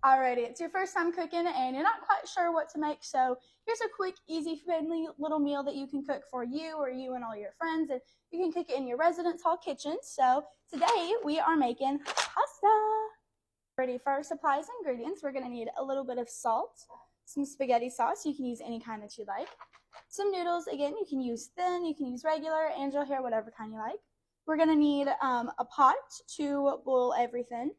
Alrighty, it's your first time cooking and you're not quite sure what to make, so here's a quick, easy, friendly little meal that you can cook for you or you and all your friends, and you can cook it in your residence hall kitchen. So today we are making pasta. Ready for our supplies and ingredients, we're going to need a little bit of salt, some spaghetti sauce, you can use any kind that you like, some noodles, again you can use thin, you can use regular, angel hair, whatever kind you like. We're going to need a pot to boil everything.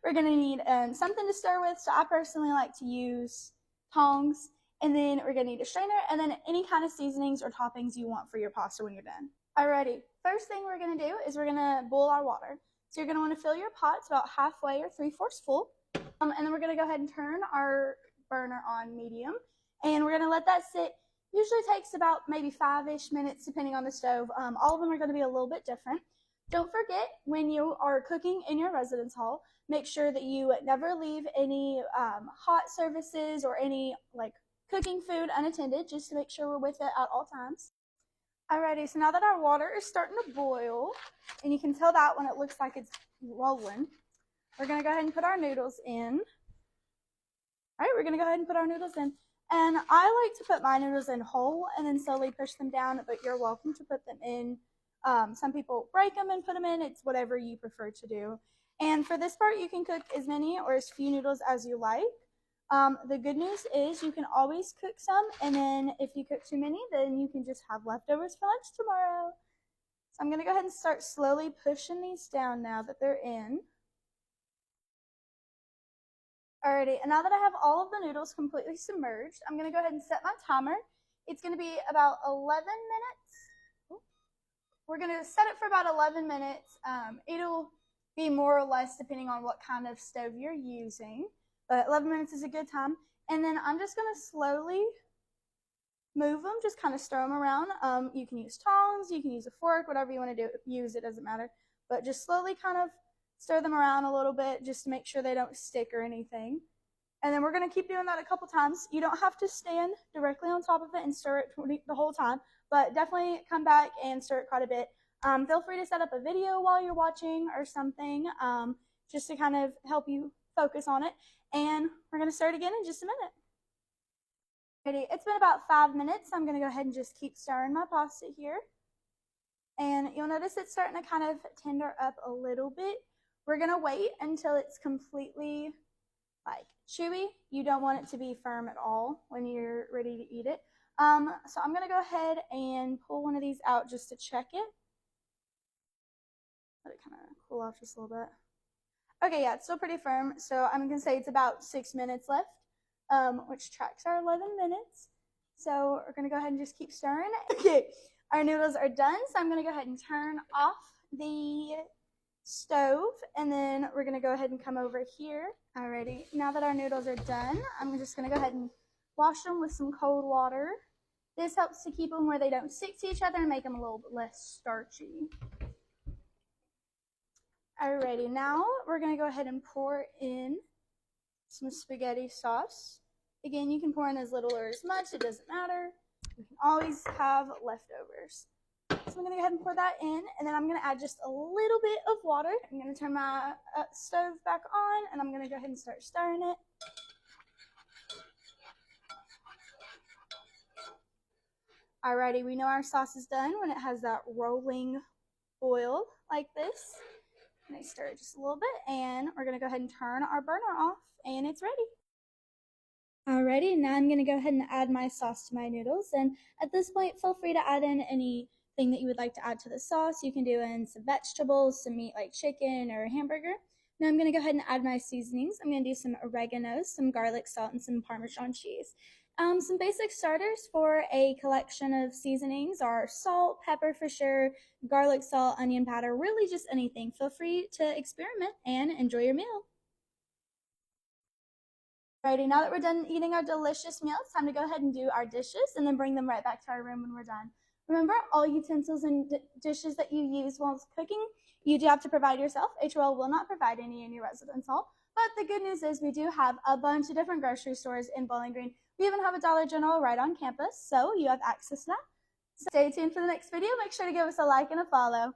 We're going to need something to stir with, so I personally like to use tongs, and then we're going to need a strainer, and then any kind of seasonings or toppings you want for your pasta when you're done. Alrighty, first thing we're going to do is we're going to boil our water. So you're going to want to fill your pots about halfway or 3/4 full, and then we're going to go ahead and turn our burner on medium, and we're going to let that sit. Usually takes about maybe 5-ish minutes depending on the stove. All of them are going to be a little bit different. Don't forget, when you are cooking in your residence hall, make sure that you never leave any hot surfaces or any cooking food unattended, just to make sure we're with it at all times. Alrighty, so now that our water is starting to boil, and you can tell that when it looks like it's rolling, we're going to go ahead and put our noodles in. Alright, we're going to go ahead and put our noodles in. And I like to put my noodles in whole and then slowly push them down, but you're welcome to put them in. Some people break them and put them in. It's whatever you prefer to do. And for this part, you can cook as many or as few noodles as you like. The good news is you can always cook some, and then if you cook too many, then you can just have leftovers for lunch tomorrow. So I'm going to go ahead and start slowly pushing these down now that they're in. Alrighty, and now that I have all of the noodles completely submerged, I'm going to go ahead and set my timer. It's going to be about 11 minutes. We're going to set it for about 11 minutes. It'll be more or less depending on what kind of stove you're using, but 11 minutes is a good time. And then I'm just going to slowly move them, just kind of stir them around. You can use tongs, you can use a fork, whatever you want to use, it doesn't matter. But just slowly kind of stir them around a little bit just to make sure they don't stick or anything. And then we're going to keep doing that a couple times. You don't have to stand directly on top of it and stir it the whole time, but definitely come back and stir it quite a bit. Feel free to set up a video while you're watching or something, just to kind of help you focus on it. And we're going to start again in just a minute. Ready? It's been about 5 minutes. I'm going to go ahead and just keep stirring my pasta here. And you'll notice it's starting to kind of tender up a little bit. We're going to wait until it's completely chewy. You don't want it to be firm at all when you're ready to eat it. So I'm going to go ahead and pull one of these out just to check it. Let it kind of cool off just a little bit. Okay, yeah, it's still pretty firm. So I'm going to say it's about 6 minutes left, which tracks our 11 minutes. So we're going to go ahead and just keep stirring. Okay, our noodles are done. So I'm going to go ahead and turn off the stove, and then we're going to go ahead and come over here. Alrighty, now that our noodles are done, I'm just going to go ahead and wash them with some cold water. This helps to keep them where they don't stick to each other and make them a little bit less starchy. Alrighty, now we're going to go ahead and pour in some spaghetti sauce. Again, you can pour in as little or as much, it doesn't matter. You can always have leftovers. So I'm going to go ahead and pour that in, and then I'm going to add just a little bit of water. I'm going to turn my stove back on, and I'm going to go ahead and start stirring it. Alrighty, we know our sauce is done when it has that rolling boil like this. And I stir it just a little bit, and we're going to go ahead and turn our burner off, and it's ready. Alrighty, now I'm going to go ahead and add my sauce to my noodles, and at this point, feel free to add in anything that you would like to add to the sauce. You can do in some vegetables, some meat like chicken or a hamburger. Now I'm going to go ahead and add my seasonings. I'm going to do some oregano, some garlic salt, and some Parmesan cheese. Some basic starters for a collection of seasonings are salt, pepper for sure, garlic salt, onion powder, really just anything. Feel free to experiment and enjoy your meal. Alrighty, now that we're done eating our delicious meal, it's time to go ahead and do our dishes and then bring them right back to our room when we're done. Remember, all utensils and dishes that you use while cooking, you do have to provide yourself. HOL will not provide any in your residence hall. But the good news is we do have a bunch of different grocery stores in Bowling Green. We even have a Dollar General right on campus, so you have access to that. So stay tuned for the next video. Make sure to give us a like and a follow.